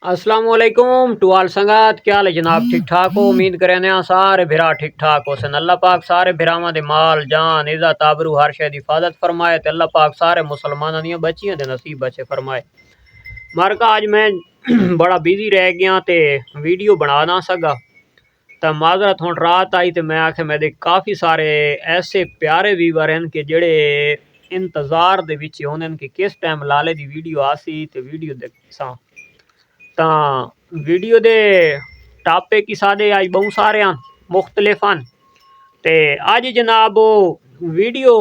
अस्सलामुअलैकुम टू आल संगत, क्या हाल है जनाब? ठीक ठाक हो? उम्मीद करें ने सारे भिरा ठीक ठाक हो सन। अल्लाह पाक सारे भिरावां दे माल जान इज्जत आबरू हर शय दी हिफाजत फरमाए ते अल्लाह पाक सारे मुसलमानां दियां बच्चियां दे नसीब बचे फरमाए। मारका आज मैं बड़ा बिजी रह गया ते वीडियो बना ना सका, तो माजरत हुण रात आई तो मैं आखे मेरे काफ़ी सारे ऐसे प्यारे व्यूवर हैं कि जेड़े इंतज़ार दे विच होंदे कि किस टाइम लाले दी वीडियो आसी ते वीडियो देखसां। ਤਾਂ ਵੀਡੀਓ ਦੇ ਟਾਪਿਕ ਹੀ ਸਾਡੇ ਅੱਜ ਬਹੁਤ ਸਾਰੇ ਹਨ, ਮੁxtਲਿਫ ਹਨ। ਤੇ ਅੱਜ ਜਨਾਬ ਵੀਡੀਓ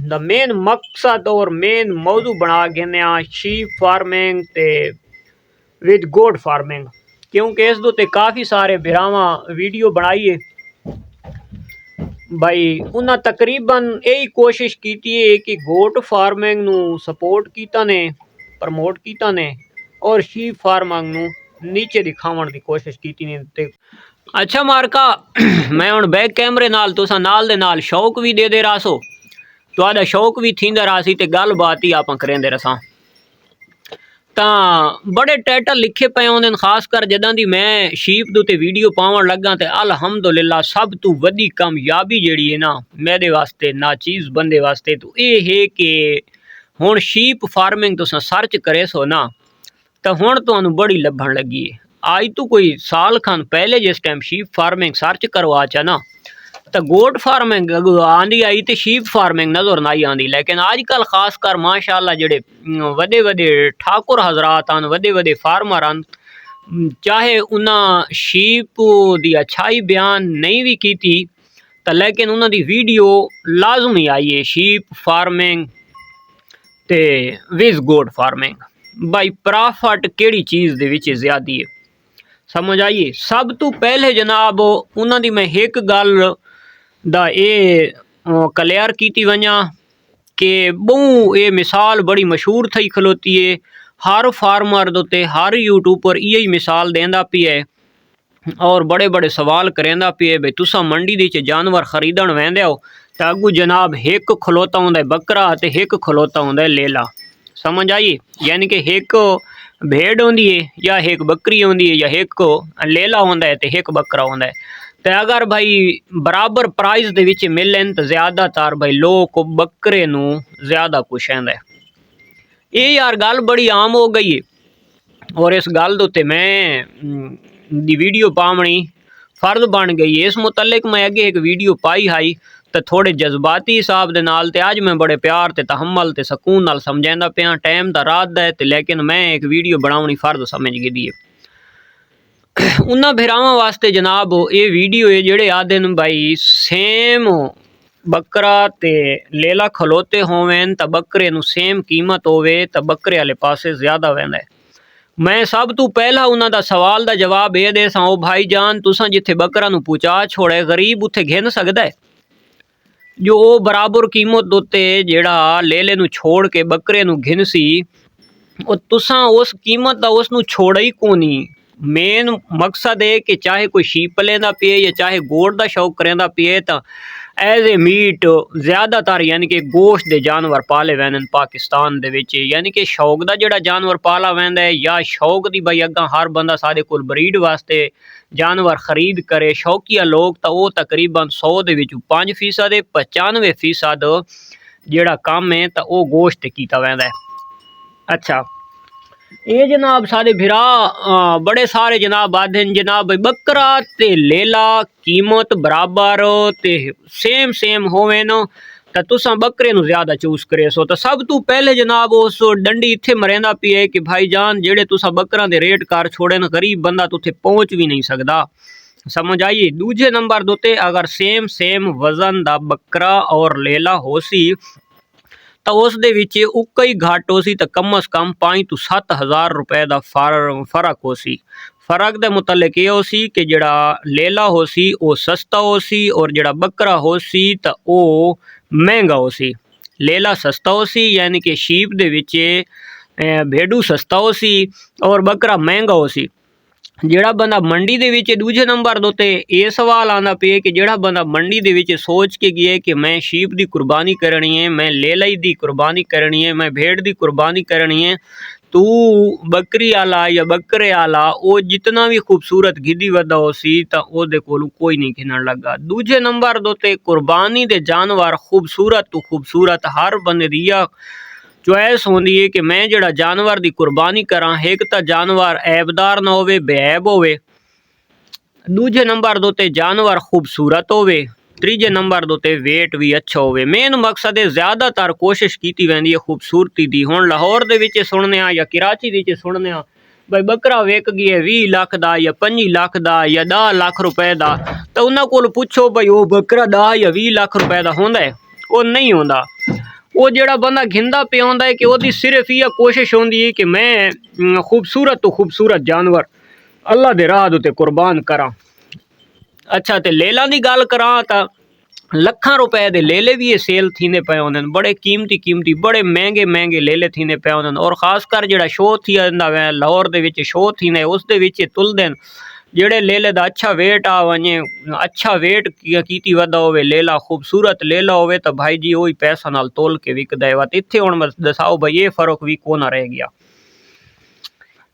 ਦਾ ਮੇਨ ਮਕਸਦ ਔਰ ਮੇਨ ਮੌਜੂ ਬਣਾ ਗਏ ਆ ਸ਼ੀਪ ਫਾਰਮਿੰਗ ਤੇ ਵਿਦ ਗੋਡ ਫਾਰਮਿੰਗ, ਕਿਉਂਕਿ ਇਸ ਦੇ ਕਾफ़ी ਸਾਰੇ ਭਰਾਵਾਂ ਵੀਡੀਓ ਬਣਾਈਏ भाई उन्हें तकरीबन यही कोशिश की है कि गोट फार्मिंग नू सपोर्ट किया ने, प्रमोट किया ने, और शीप फार्मिंग नू नीचे दिखावन की कोशिश की ने। अच्छा मारका मैं हुण बैक कैमरे नाल तुसां नाल दे नाल शौक भी दे रहा सो, तुहाडा शौक भी थींदा रहा सी ते गलबात ही आपां करेंदे रसां। ਤਾਂ बड़े टाइटल लिखे पे होंदे खासकर जदां दी मैं शीप दे उत्ते वीडियो पावन लगा ते अलहमदुलिल्लाह सब तो वड्डी कामयाबी जेड़ी है ना मेरे वास्ते नाचीज़ बंदे वास्ते तो ये है कि हुण शीप फार्मिंग तुसां सर्च करे सो ना तो हुण तुहानू बड़ी लभण लगी है। आज तो कोई साल खान पहले जिस टाइम शीप फार्मिंग सर्च करवा चा ना तो गोट फार्मिंग आंदी आई तो शीप फार्मिंग नज़र नहीं आती, लेकिन आजकल खासकर माशाअल्लाह जेडे वड्डे वड्डे ठाकुर हजरात हैं, वड्डे वड्डे फार्मर हैं, चाहे उन्हें शीप की अच्छाई बयान नहीं भी की थी तो लेकिन उन्होंने वीडियो लाजमी आई है शीप फार्मिंग ते विज गोट फार्मिंग। भाई प्रॉफिट केड़ी चीज़ दे विच ज़्यादा है समझ आइए। सब तो पहले जनाब उन्होंने मैं एक गल दा ये क्लियर की वजा कि बहु ये मिसाल बड़ी मशहूर थी खलोती है, हर फार्मर दोते हर यूट्यूबर यही मिसाल देंदा पी है और बड़े बड़े सवाल करेंदा पी है। भाई तुसा मंडी दे जानवर खरीदण वेंदे हो तो अगू जनाब एक खलोता होंदा बकरा ते एक खलोता होंदा लेला, समझ आइए। यानी कि एक भेड़ होंदी है या एक बकरी होंदी है या एक लेला होंदा है ते एक बकरा होंदा है। तो अगर भाई बराबर प्राइस दे विच मिलन तो ज़्यादातर भाई लोग बकरे नू ज़्यादा पुछेंदा है। ये यार गल बड़ी आम हो गई है और इस गल दे मैं दी वीडियो पावनी फर्ज बन गई है। इस मुतलिक मैं अगे एक वीडियो पाई हाई तो थोड़े जज्बाती हिसाब दे नाल ते आज मैं बड़े प्यार ते तहम्मल ते सकून नाल समझांदा पिया। टाइम तो रात दा है ते लेकिन मैं एक वीडियो बनावनी फर्ज समझ गई है। उन्होंने भिरावां वास्ते जनाब ये वीडियो है जेड़े आदे भाई सेम बकरा ते लेला खलोते होवें तो बकरे नू सेम कीमत होवे तो बकरे वाले पासे ज़्यादा वेंदा है। मैं सब तो पहला उन्हों दा सवाल दा जवाब ये दे सा, भाई जान तुसा जिथे बकरा नू पहुँचा छोड़े गरीब उत्थे घिन सकदा है जो वो बराबर कीमत दोते जेड़ा लेले नू छोड़ के बकरे नू घिन सी और तुसा उस कीमत दा उस नू छोड़ा ही कोनी। मेन मकसद है कि चाहे कोई शीप लेंदा पिए या चाहे गोट का शौक करेंदा पिए तो एज ए मीट ज़्यादातर यानी कि गोश्त दे जानवर पाले वैन पाकिस्तान दे विच। यानी कि शौक का जोड़ा जानवर पाला वैंदा है या शौक की भाई अगर हर बंदा साढ़े कोल ब्रीड वास्ते जानवर खरीद करे शौकिया लोग तो वो तकरीबन 100 दे विच 5% है, 95% जोड़ा काम है तो वो गोश्त किया वैंदा है। अच्छा ये जनाब सारे भिरा बड़े सारे जनाब आदे जनाब बकरा ते लेला कीमत बराबर ते सेम होवे न तो तुसा बकरे नू ज़्यादा चूज करे सो। तो सब तो पहले जनाब उस डंडी इत्थे मरेंदा पी है कि भाई जान जेड़े तुसा बकरा दे रेट कर छोड़े न गरीब बंदा तो उत्थे पहुँच भी नहीं सकता, समझ आइए। दूजे नंबर दोते अगर सेम वजन दा बकरा और लेला हो सी तो उस दे विच उक्का ही घट हो सी तो कम अज़ कम 5 तो 7 हज़ार रुपए का फर्क हो सी। फर्क दे मुतलिक ये हो सी कि जड़ा लेला हो सी वो सस्ता हो सी और जड़ा बकरा हो सी तो वो महंगा हो सी। लेला सस्ता हो सी यानी कि शीप दे विच भेड़ू सस्ता हो सी और बकरा महंगा हो सी। जेड़ा बंदा मंडी दे विच दूजे नंबर दोते ये सवाल आना पे कि जेड़ा बंदा मंडी दे विच सोच के गया कि मैं शीप दी कुर्बानी करनी है, मैं लेलाई दी कुर्बानी करनी है, मैं भेड़ दी कुर्बानी करनी है तू बकरी आला या बकरे आला वो जितना भी खूबसूरत गिदी वदा हो सी तो ओदे कोलू कोई नहीं खिनन लगा। दूजे नंबर दोते कुर्बानी दे जानवर खूबसूरत तो खूबसूरत हर बंदे दी चॉइस होंदी है कि मैं जड़ा जानवर दी कुर्बानी करा, एक तो जानवर ऐबदार ना होवे, बेऐब होवे। दूजे नंबर दोते जानवर खूबसूरत होवे। तीजे नंबर दोते वेट भी अच्छा होवे। मेन मकसद है ज्यादातर कोशिश की वेंदी है खूबसूरती दी। हुण लाहौर दे विच सुनने या कराची दे विच सुनने भाई बकरा वेक गया 20 लाख दा या 25 लाख दा या 10 लाख रुपए दा, तो उन्हां कोल पुछो भाई वो बकरा 10 या 20 लाख रुपए दा होंदा है? वो नहीं होंदा। वो जेड़ा बंदा घिंदा पे आंदा है कि ओदी सिर्फ यह कोशिश होंदी है कि मैं खूबसूरत तो खूबसूरत जानवर अल्लाह दे राह उते कुर्बान करा। अच्छा ते लेला दी गल करा तो लखां रुपए दे लेले भी ये सेल थीने पे होंदे, बड़े कीमती कीमती बड़े महंगे महंगे लेले थीने पे होंदे। और खासकर जेड़ा शो थी जांदा वे लाहौर दे विच शो थीने उस दे विच तुलदे जेड़े लेले दा अच्छा वेट आ वने, अच्छा वेट कीती वदा होवे, लेला खूबसूरत लेला होवे तो भाई जी वही पैसा नाल तोल के विकदा है। वत इत्थे हुण दसाओ भाई ये फर्क भी कोना रह गया।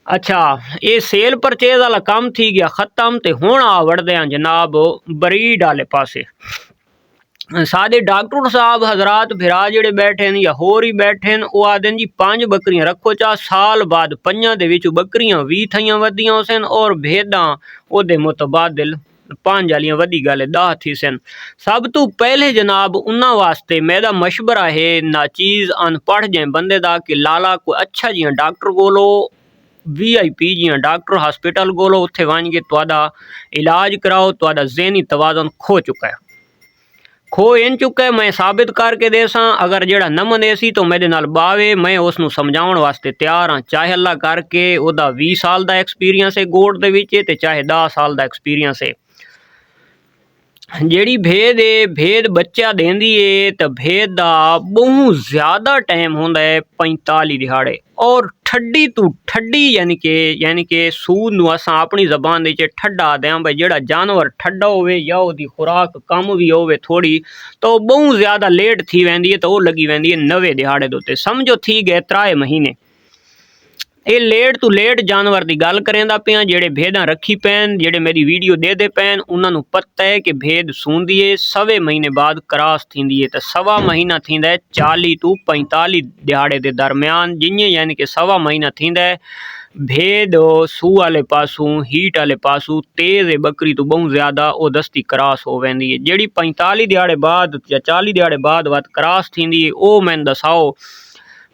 अच्छा ये सेल परचेज वाला काम थी गया खत्म। ते हुण आ वड़दे हैं जनाब ब्रीड वाले पासे। सादे डॉक्टर साहब हजरात फिरा जेड़े बैठे या होर ही बैठे वो आदे जी 5 बकरियां रखो चा, साल बाद 5 दे विच बकरियां 20 थइयां वधियां होसन और भेडां ओदे मुतबादिल 5 वालियां वधी गल 10 थी सन। सब तो पहले जनाब उन्हां वास्ते मेरा मशवरा है नाचीज अनपढ़ जे बंदे दा कि लाला कोई अच्छा जिहा डॉक्टर कोलो VIP जिहा डॉक्टर हॉस्पिटल कोलो उत्थे वन के तुहाडा इलाज कराओ। तुहाडा ज़हनी तवाज़ुन खो चुका है, खो इन चुका है। मैं साबित करके देसा अगर जेड़ा न मनेसी तो मेरे नाल बावे, मैं उसनू समझाउण वास्ते तैयार हाँ। चाहे अल्लाह करके ओदा 20 साल दा एक्सपीरियंस है गोड़ दे विच ते चाहे 10 साल दा एक्सपीरियंस है। जेड़ी भेद है भेद बच्चा देंदी है तो भेद दा बहुत ज्यादा टाइम होंदा है 45 दिहाड़े। और ठड्डी तू ठड्डी यानी के सूद नू असां अपनी जबान दे ठड्डा दें भाई जेड़ा जानवर ठड्डा होवे या ओदी खुराक कम भी होवे थोड़ी तो बहुत ज्यादा लेट थी वेंदी है तो वो लगी वेंदी है 90 दिहाड़े दे उत्ते। समझो थी गए 3 महीने। ये लेट तो लेट जानवर की गल करेंदा पिया जेड़े भेदां रखी पैन जेड़े मेरी वीडियो दे पैन उन्होंने पता है कि भेद सूंदी है 1.25 महीने बाद क्रॉस थींदी है। तो 1.25 महीना थींदा है 40 तो 45 दिहाड़े के दरम्यान, जिन्हें यानी कि 1.25 महीना थींदा है। भेद सूह वाले पासों हीट वाले पासों तेज है बकरी तो बहुत ज्यादा वो दस्ती क्रॉस हो वेंदी है। जेड़ी 45 दिहाड़े बाद या 40 दिहाड़े बाद वत क्रॉस थींदी है वो मैंने दसाओ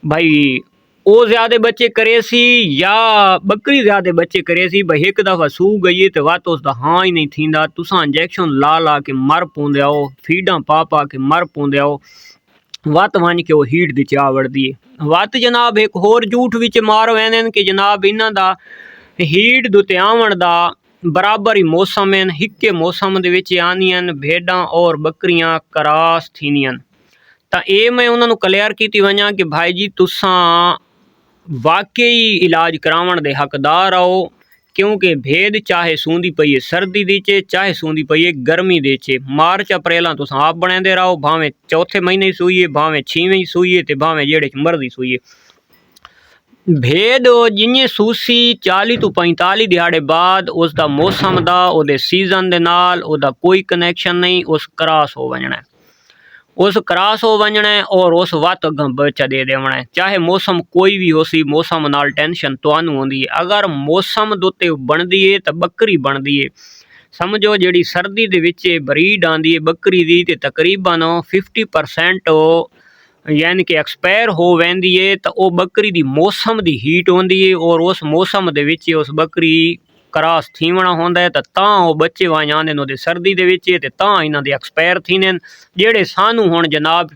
भाई वो ज्यादा बच्चे करे सी या बकरी ज्यादा बच्चे करे सी। भाई एक दफा सू गई है तो वत उसका हाँ ही नहीं थींदा। तुसा इंजेक्शन ला ला के मर पौंदे आओ, फीडा पा पा के मर पौंदे आओ, वत वन के वो हीट दी चा वड़दी है। वत जनाब एक होर झूठ विच मार वैन कि जनाब इन्हां दा हीट दुते आवन दा बराबर ही मौसम है, हिक्के मौसम दे विच आनियन भेडां और बकरियां क्रॉस थीनियन। तो ये मैं उन्होंने क्लियर की वजा कि भाई जी तुसा वाकई इलाज करावन दे हकदार आओ, क्योंकि भेद चाहे सूंदी पई है सर्दी दी चे चाहे सूंदी पई है गर्मी दे चे। मार्च अप्रैल तुस आप बनाते रहो भावें चौथे महीने सूई है भावें 6वें सूई है भावें जेड़े मर्जी सूई है। भेद जिन्हें सूसी 40 तो 45 दिहाड़े बाद उसका मौसम दा ओदे सीजन दे नाल ओदा कोई कनैक्शन नहीं, उस क्रॉस हो वजना है, उस क्रॉस हो वजना है और उस वत बच्चा दे देवना है। चाहे मौसम कोई भी हो सी मौसम नाल टेंशन तुहानू होंदी है। अगर मौसम दोते बनदी है तो बकरी बनदी है। समझो जेड़ी सर्दी दे विच ब्रीड आंदी है बकरी दी ते तकरीबन 50% यानी कि एक्सपायर हो वेंदी है तो वो बकरी दी मौसम दी हीट होंदी है और उस मौसम दे विच उस बकरी क्रॉस थीवना होंदा है तो वो बच्चे वहाँ आंदे ने सर्दी दे विच ते इन्हां दे एक्सपायर थीने जेड़े सानू हुण जनाब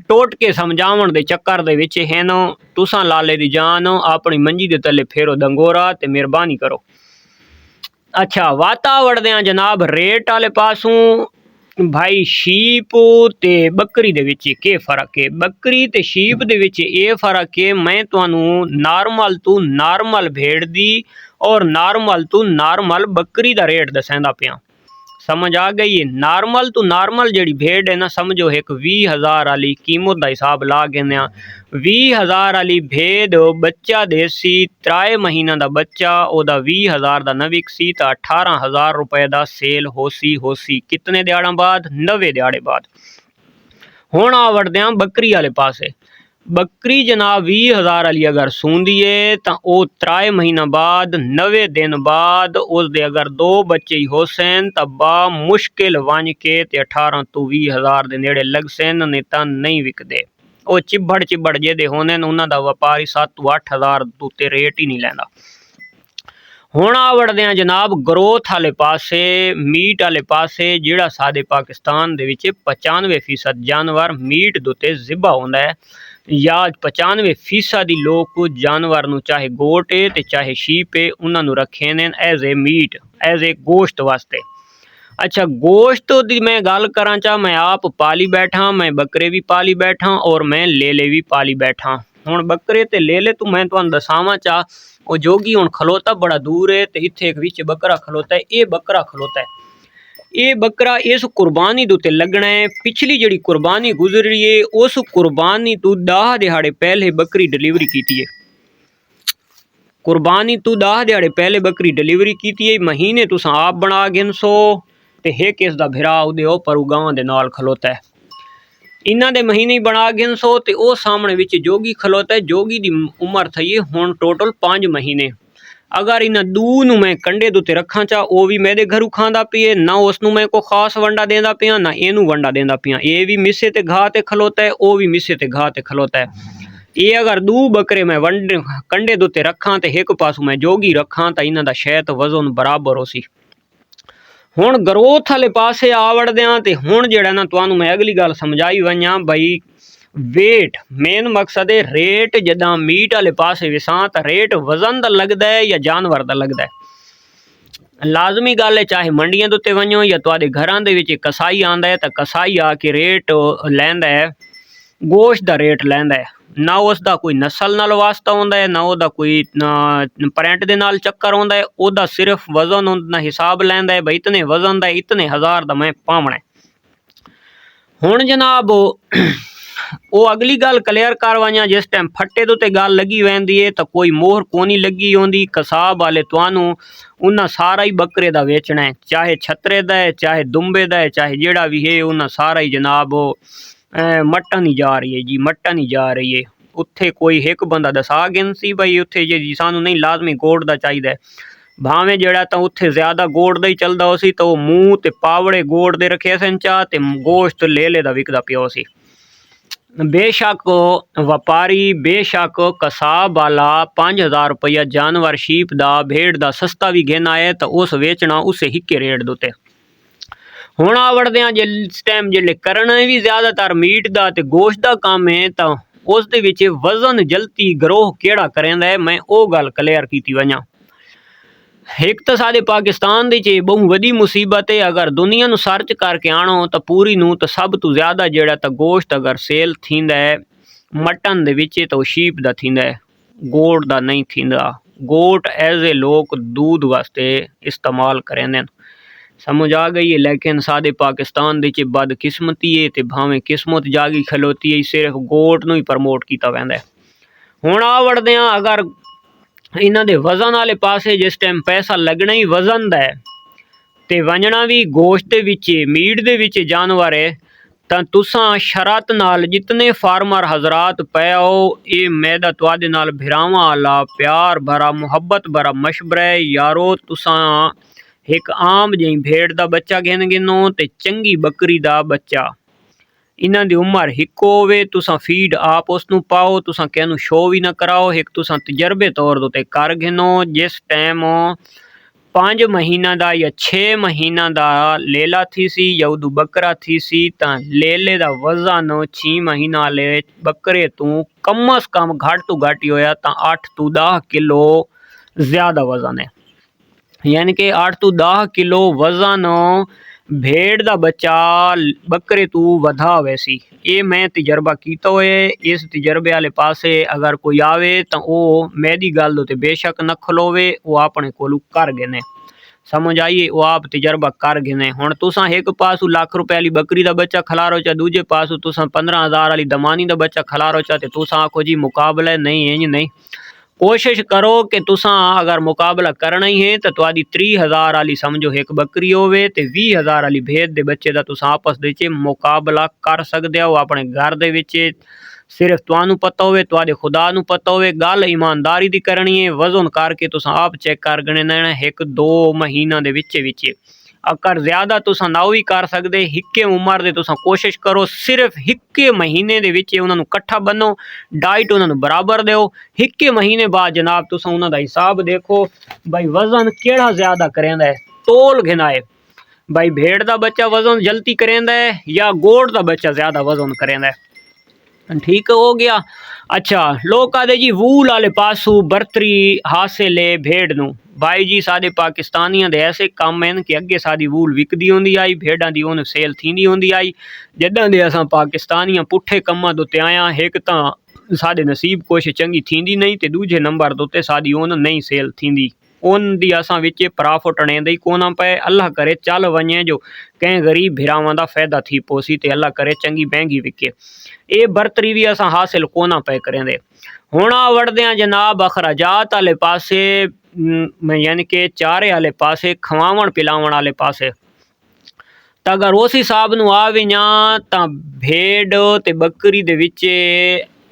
टोट के समझावन दे चक्कर दे विच हैन। तुसां लाले दी जान अपनी मंजी दे तले फेरो दंगोरा ते मेहरबानी करो। अच्छा वाता वड़दे जनाब रेट वाले पासों भाई शीप ते बकरी दे विच के फर्क है? बकरी ते शीप दे विच ये फर्क है, मैं तुहानू नॉर्मल तो नॉर्मल भेड़ दी और नॉर्मल तो नॉर्मल बकरी दा रेट दसेंदा पिया। समझ आ गई है। नॉर्मल तो नॉर्मल जड़ी भेड़ है ना, समझो एक 20,000 वाली कीमत का हिसाब ला गए। 20,000 वाली भेड़ बच्चा देसी 3 महीना का बच्चा ओदा 20,000 का न विकसी तो 18,000 रुपए का सेल होसी कितने दिहाड़ा बाद? 90 दिहाड़े बाद। हुण आ वड़दे आ बकरी वाले पासे। बकरी जनाब 20,000 वाली अगर सूंदी है तो वो 3 महीना बाद 90 दिन बाद उसके अगर 2 बच्चे ही होसन तो बा मुश्किल वन के 18 तो 20,000 के नेड़े लग सन, नहीं तो नहीं विकते। वो चिब्बड़ जेदे होने उन्हों का व्यापारी 7 तो 8,000 तो उत्ते रेट ही नहीं लैंदा। हुण आ वड़दे आ जनाब ग्रोथ वाले पासे, मीट वाले पासे। जिहड़ा साडे पाकिस्तान दे विच 95% जानवर मीट दे उत्ते ज़िबा होंदा है, या 95% लोग जानवर नूं चाहे गोट है ते चाहे शीप है उन्हां नूं रखे ने as a meat, as a गोश्त वास्ते। अच्छा, गोश्त की मैं गल करा चाह, मैं आप पाली बैठा, मैं बकरे भी पाली बैठा और मैं लेले भी पाली बैठा। हुण बकरे ते लेले तो मैं तुहानूं दसावां चाह, वो जोगी हुण खलोता बड़ा दूर है ते इत्थे एक विच बकरा खलोता है। ये बकरा खलोता है, ये बकरा इस कुर्बानी दे उत्ते लगना है। पिछली जिहड़ी कुर्बानी गुजरी है उस कुर्बानी तो 10 दिहाड़े पहले बकरी डिलीवरी की है। कुर्बानी तो 10 दिहाड़े पहले बकरी डिलीवरी की है। महीने तुसां आप बना गिनसो ते एक इसदा भिरा उहदे उपर गांव दे नाल खलोता है। इन्हां दे महीने बना गिनसो ते ओ सामने विच जोगी खलोता है। जोगी दी उम्र थई है हुण टोटल 5 महीने। अगर इन्हां दू नूं मैं कंडे दे उत्ते रखां चा, ओ भी मेरे घरों खांदा पिए ना, उसनूं मैं को खास वंडा देंदा पिया ना इनू वंडा देंदा पिया। ये भी मिसे ते घाह ते खलोता है, ओ भी मिसे ते घाह ते खलोता है। ये अगर 2 बकरे मैं वंडे कंडे दे उत्ते रखां ते एक पासों मैं जोगी रखां तो इन्हां दा शायद वजन बराबर होसी। हुण ग्रोथ वाले पासे आ वड़दे आ ते हुण जिहड़ा ना तुहानूं मैं अगली गल समझाई वञां भाई वेट मेन मकसद है। रेट जदा मीट वाले पासे विसां तो रेट वजन का लगता है या जानवर का लगता है। लाजमी गल है, चाहे मंडियां दे उत्ते वञो या तुहाडे घरां दे विच कसाई आंदा है तो कसाई आके रेट लैंदा है, गोश्त का रेट लैंदा है। ना उसका कोई नस्ल नाल वास्ता होंदा है, ना उसका कोई प्रिंट दे नाल चक्कर होंदा है। उसका सिर्फ वजन उन्दा हिसाब लैंदा है, भाई इतने वजन का इतने हज़ार का मैं पावना है। हुण जनाब वो अगली गल क्लियर कर वञा, जिस टाइम फट्टे दे उत्ते गल लगी वेंदी है तो कोई मोहर कोनी लगी होंदी। कसाब वाले तुहानूं उन्हां सारा ही बकरे दा वेचना है, चाहे छतरे दा है, चाहे दुंबे दा है, चाहे जेड़ा भी है, उन्हां सारा ही जनाब मटन ही जा रही है जी, मटन ही जा रही है। उत्थे कोई एक बंदा दसा गिनसी भाई उत्थे जी सानू नहीं लाजमी गोड़ दा चाहिदा है। भावें जेड़ा तो उत्थे ज्यादा गोड़ दा ही चलदा होसी तो मूँह ते पावड़े गोड़ दे रखे सन चा ते गोश्त लेले दा विकदा पिया सी। बेशक व्यापारी बेशक कसाब वाला 5,000 रुपया जानवर शीप दा भेड़ दा सस्ता भी घेना है तो उस वेचना उसे हिक्के रेट दे उत्ते। हुण आ वड़दे आ जिस टाइम जिहड़े करना भी ज़्यादातर मीट दा ते गोश्त दा काम है तो उस दे विच वजन जल्दी ग्रोह केड़ा करेंदा है, मैं ओ गल क्लियर कीती वञा। एक तो साडे पाकिस्तान दे च बहु वड्डी मुसीबत है। अगर दुनिया नूं सर्च करके आणो तो पूरी नूं तो सब तो ज़्यादा जिहड़ा तो गोश्त अगर सेल थींदा है मटन दे विच तो शीप दा थींदा है, गोट दा नहीं थींदा। गोट एज ए लोग दूध वास्ते इस्तेमाल करेंदे। समझ आ गई है। लेकिन साडे पाकिस्तान दे च बदकिस्मती है ते भावें किस्मत जागी खलोती है, सिर्फ गोट नूं ही प्रमोट किया वैंदा है। हुण आ वड़दे आ अगर इन्हां दे वजन वाले पासे जिस टाइम पैसा लगना ही वजन दा है ते वंजना भी गोश्त दे विच मीट दे विच जानवर है तो तुसां शरत नाल जितने फार्मर हजरात पे हो, ये मैदा तुहाडे नाल भिरावां वाला प्यार भरा मुहब्बत भरा मशवरा है यारो। तुसां एक आम जी भेड़ का बच्चा गिन गिनो ते चंगी बकरी का बच्चा, इन्हां दी उम्र हिक्को होवे, तुसां फीड आप उसनूं पाओ, तुसां किहनूं शो भी ना कराओ, एक तुसां तजर्बे तौर ते कर गिनो। जिस टाइम 5 महीना का या 6 महीना का लेला थी सी या उदू बकरा थी सी तो लेले का वजन 6 महीना वाले बकरे तो कम अज कम घट तो घट ही होया तो 8 तो 10 किलो ज़्यादा वजन है। यानी कि 8 तो 10 किलो वजन भेड़ का बच्चा बकरे तू वधा वैसी। ये मैं तजर्बा किया है। इस तजर्बे वाले पासे अगर कोई आवे तो वो मेरी गल ते बेशक न खलोवे, वो अपने कोलू कर गए ने। समझ आइए वो आप तजर्बा कर गिने। हुण तुसां एक पासू लाख रुपए वाली बकरी का बच्चा खिलारो चा, दूजे पासू तुसां 15,000 वाली दमानी का बच्चा खिलारो चा, ते तुसां आखो जी मुकाबला नहीं इंज नहीं। कोशिश करो कि तुसां अगर मुकाबला करना ही है तो तुहाडी 30,000 वाली समझो एक बकरी होवे ते 20,000 वाली भेड़ दे बच्चे दा तुसां आपस दे विच मुकाबला कर सकदे हो अपने घर दे विच। सिर्फ तुहानू पता होवे, तुहाडे खुदा नू पता होवे, गल ईमानदारी दी करनी है। वजन करके तुसां आप चेक कर गिनना एक 2 महीना दे विच विच। अगर ज़्यादा तुसां ना भी कर सकदे, हिक्के उम्र दे तुसां कोशिश करो सिर्फ हिक्के महीने दे विच उन्हां नू कट्ठा बनो, डाइट उन्हां नू बराबर देओ। हिक्के महीने बाद जनाब तुसां उन्हां दा हिसाब देखो भाई वजन केड़ा ज़्यादा करेंदा है, तोल गिनाए भाई भेड़ दा बच्चा वजन जल्दी करेंदा है या गोड़ दा बच्चा ज़्यादा वजन करेंदा है। ठीक हो गया। अच्छा लोग कहते जी वूल वाले पासू बरतरी हासिल है भेड़ नू। भाई जी साडे पाकिस्तानियों दे ऐसे काम हैं कि अगे साडी वूल विकदी होंदी आई, भेड़ां दी उन सेल थींदी होंदी आई। जदां दे असां पाकिस्तानियां पुठे कम्मां दे उत्ते आया, एक तां साडे नसीब कुछ चंगी थींदी नहीं ते दूजे नंबर दे उत्ते साडी उन नहीं सेल थींदी। उन दी असां विच प्रॉफिट अणेंदे ही कोना पे। अल्लाह करे चल वञे जो कंहिं गरीब भिरावां दा फायदा थी पोसी ते अल्लाह करे चंगी महंगी विके। ये बरतरी भी असां हासिल कोना पे करेंदे। हुण वड़दे हैं जनाब अखराजात वाले पासे, यानी कि चारे वाले पासे, खवावण पिलावण वाले पासे। तो अगर उस हिसाब नू आ वञां तां भेड़ ते बकरी दे विच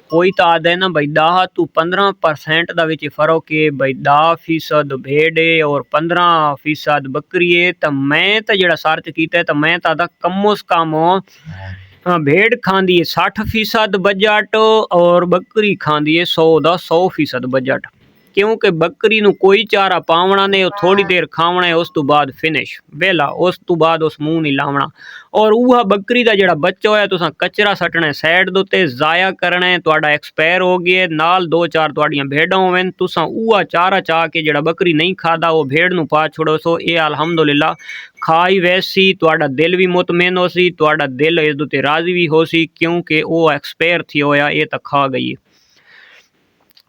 कोई तो आदा है ना भाई 10 to 15% दा विच फर्क है भाई। 10% भेड़ है और 15% बकरी है। तो मैं तो जड़ा सर्च किया तो मैं तो आदा कमो से कम भेड़ खांदी है 60% बजट और बकरी खांदी है 100% बजट। क्योंकि बकरी नू कोई चारा पावना ने, थोड़ी देर खावना है, उस तो बाद फिनिश वेला, उस तो बाद उस मुंह नहीं लावना। और वह बकरी का जड़ा बच्चा होया तुसां कचरा सटना साइड दे उत्ते, जाया करना है, तुहाडा एक्सपायर हो गया, नाल 2-4 तुहाडियां भेड़ां होवन, तुसां उहा चारा चाह के जड़ा बकरी नहीं खाता वो भेड़ नू पा छोड़ो सो। ये अल्हम्दुलिल्लाह खाई वैसी तुहाडा दिल भी मुतमैन हो सी, तुहाडा दिल इस दे राजी भी हो सी, क्योंकि वो एक्सपायर थी होया ये तो खा गई।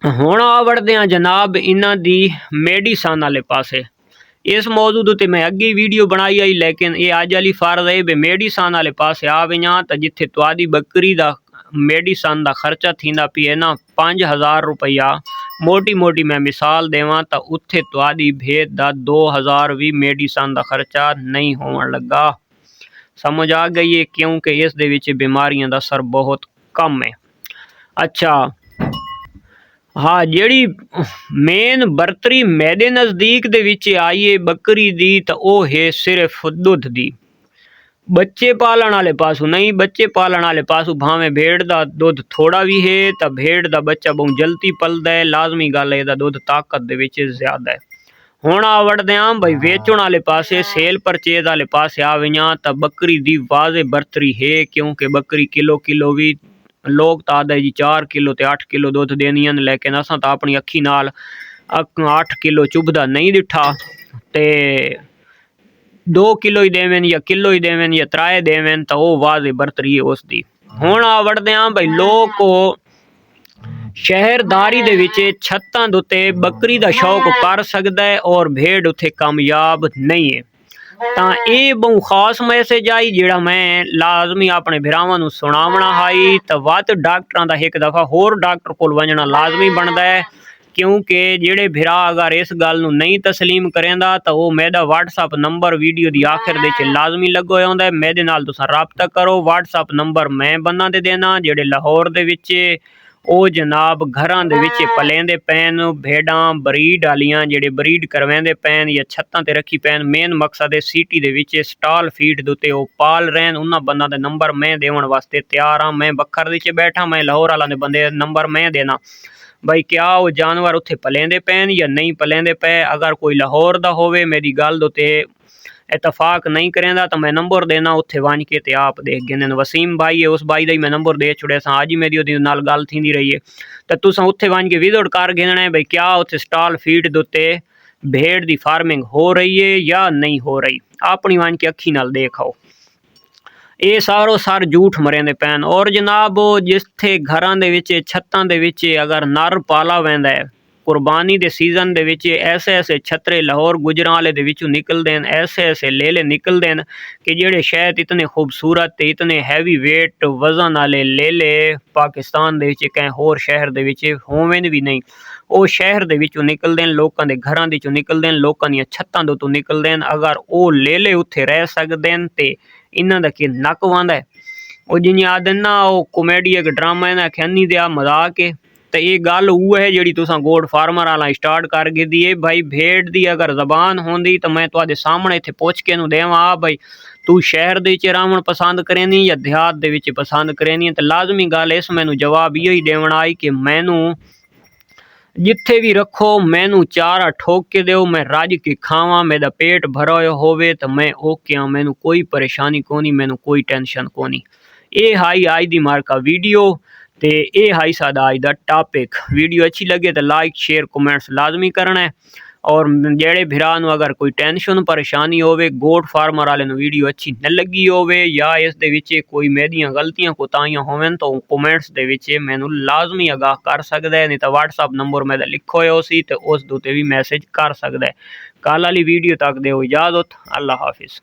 हुण आ वड़दे हैं जनाब इन्हां दी मेडिसन वाले पासे। इस मौजूद उत्ते मैं अगे वीडियो बनाई आई, लेकिन ये अज वाली फर्ज है भी मेडिसन वाले पासे आ वञां तो जिथे तुहाडी बकरी दा मेडिसन दा खर्चा थींदा पी है ना 5,000 रुपया, मोटी मोटी मैं मिसाल देवां तो उत्थे तुहाडी भेड़ दा 2,000 भी मेडिसन दा खर्चा नहीं होवन लगा। समझ आ गई है, क्योंकि इस दे विच बीमारियां दा असर बहुत कम है। अच्छा हाँ जेड़ी मेन बरतरी मेरे नज़दीक दे विच आई है बकरी दी तो वो है सिर्फ दुध दी। बच्चे पालन वाले पासू नहीं, बच्चे पालन वाले पासू भावें भेड़ दा दुध थोड़ा भी है तो भेड़ दा बच्चा बहुत जल्दी पलदा है, लाजमी गल है, दुध ताकत दे विच ज़्यादा है। हुण आ वड़दे आं भाई वेचण वाले पासे, सेल परचेज वाले पासे आ वञां तो बकरी दी वाजे बरतरी है, क्योंकि बकरी किलो किलो भी लोग तो आदे जी 4 किलो ते 8 किलो दुध देनियां, लेकिन असां तो अपनी अखी नाल 8 किलो चुभदा नहीं दिठा ते 2 किलो ही देवें या किलो ही देवें या 3 देवें तो वो वाजे बरतरी है उसदी। हुण आ वड़दे आं भाई लोग को शहरदारी दे विच छत्तां दे उत्ते बकरी दा शौक कर सकदा है और भेड़ उत्थे कामयाब नहीं है। ਤਾਂ ਇਹ ਬਹੁਤ ਖਾਸ ਮੈਸੇਜ ਆਈ ਜਿਹੜਾ ਮੈਂ ਲਾਜ਼ਮੀ ਆਪਣੇ ਭਰਾਵਾਂ ਨੂੰ ਸੁਣਾਵਣਾ ਹਾਈ। ਤਾਂ ਵੱਧ ਡਾਕਟਰਾਂ ਦਾ ਇੱਕ ਦਫਾ ਹੋਰ ਡਾਕਟਰ ਕੋਲ ਵਜਣਾ ਲਾਜ਼ਮੀ ਬਣਦਾ ਹੈ, क्योंकि जेड़े भिरा अगर इस गल नूं नहीं तस्लीम करेंदा तो वो मेरा व्हाट्सअप नंबर वीडियो की आखिर दे लाजमी लगो होंदा है। मेरे नाल तुसां राबता करो। व्हाट्सअप नंबर मैं बन्ना दे देना। जेड़े लाहौर दे विच ओ जनाब घरां दे विच पलेंदे पैन भेड़ां बरीड वालियां, जेड़े बरीड करवेंदे पैन या छत्तां ते रखी पैन, मेन मकसद है सिटी दे विच स्टॉल फीड दे उत्ते ओ पाल रहन। उन्हां बंदा दे नंबर मैं देवन वास्ते तैयार हाँ। मैं बखर दे विच बैठा, मैं लाहौर वाला दे बंदे नंबर मैं देना भाई क्या वो जानवर उत्थे पलेंदे पैन या नहीं पलेंदे पे। अगर कोई लाहौर दा होवे मेरी गल दे उत्ते इतफाक नहीं करेंदा तो मैं नंबर देना उत्थे वन के ते आप देख गिने। वसीम भाई है, उस भाई दा ही मैं नंबर दे छुड़िया सा। अज ही मेरी उहदे नाल गल थींदी रही है तो तुसां उत्थे वन के विजिट कर गिनना है भाई क्या उत्थे स्टॉल फीड दे उत्ते भेड़ दी फार्मिंग हो रही है या नहीं हो रही। अपनी वन के अखी नाल देखो। ये सारो सार झूठ मरेंदे पैन। और जनाब जिथे घरां दे विच छत्तां दे विच अगर नर पाला वैंदा है कुर्बानी दे सीजन दे विच ऐसे ऐसे छतरे लाहौर गुजरांवाले दे विचों निकलदे हैं, ऐसे ऐसे लेले निकलदे हैं कि जेड़े शायद इतने खूबसूरत ते इतने हैवी वेट वजन वाले लेले पाकिस्तान दे विच कहीं होर शहर दे विच होवें भी नहीं। ਉਹ शहर ਦੇ ਵਿੱਚੋਂ ਨਿਕਲਦੇ ਨੇ, ਲੋਕਾਂ ਦੇ ਘਰਾਂ ਦੇ ਵਿੱਚੋਂ ਨਿਕਲਦੇ ਨੇ, ਲੋਕਾਂ ਦੀਆਂ ਛੱਤਾਂ ਦੇ ਉੱਤੋਂ ਨਿਕਲਦੇ ਨੇ। ਅਗਰ ਉਹ ਲੇਲੇ ਉੱਥੇ ਰਹਿ ਸਕਦੇ ਨੇ ਤੇ ਇਹਨਾਂ ਦਾ ਕੀ ਨੱਕ ਵਾਂਦਾ ਹੈ। ਉਹ ਜਿਹੀਆਂ ਆਦਨ ਨਾ ਉਹ ਕॉमेडी एक ड्रामा ना खैनी दिया मजाक है। तो ये गल वो है जी तुसा गोड फार्मर वाला स्टार्ट कर गई दी है भाई। भेड़ दी अगर जबान होंदी तो मैं तुहाडे सामने इत्थे पुछ के नूं देवां आ भाई तू शहर दे विच रहण पसंद करेनी या देहात दे विच पसंद करेनी। तो लाजमी गल इस मैनू जवाब इहो ही देवना आई कि मैनू जिथे भी रखो मैनू चारा ठोक के दो, मैं रज के खावां, मेरा पेट भरा होवे तो मैं ओके हाँ, मैनू कोई परेशानी कोनी, मैनू कोई टेंशन कोनी। ये हाई अज दी मार्का वीडियो ते ये हाई सादा अज दा टॉपिक। वीडियो अच्छी लगे तो लाइक शेयर कमेंट्स लाजमी करना है। और जेड़े भिरा नूं अगर कोई टेंशन परेशानी होवे गोट फार्मर वाले नूं वीडियो अच्छी न लगी होवे या इस दे विच कोई मेरियां गलतियां कोताहियां होवन तो कमेंट्स दे विच मैनूं लाजमी आगाह कर सकदा है। नहीं तो व्हाट्सअप नंबर मैं लिखो होया सी ते उस दे उत्ते भी मैसेज कर सकदा है। कल वाली वीडियो तक देओ इजाजत। अल्लाह हाफिज़।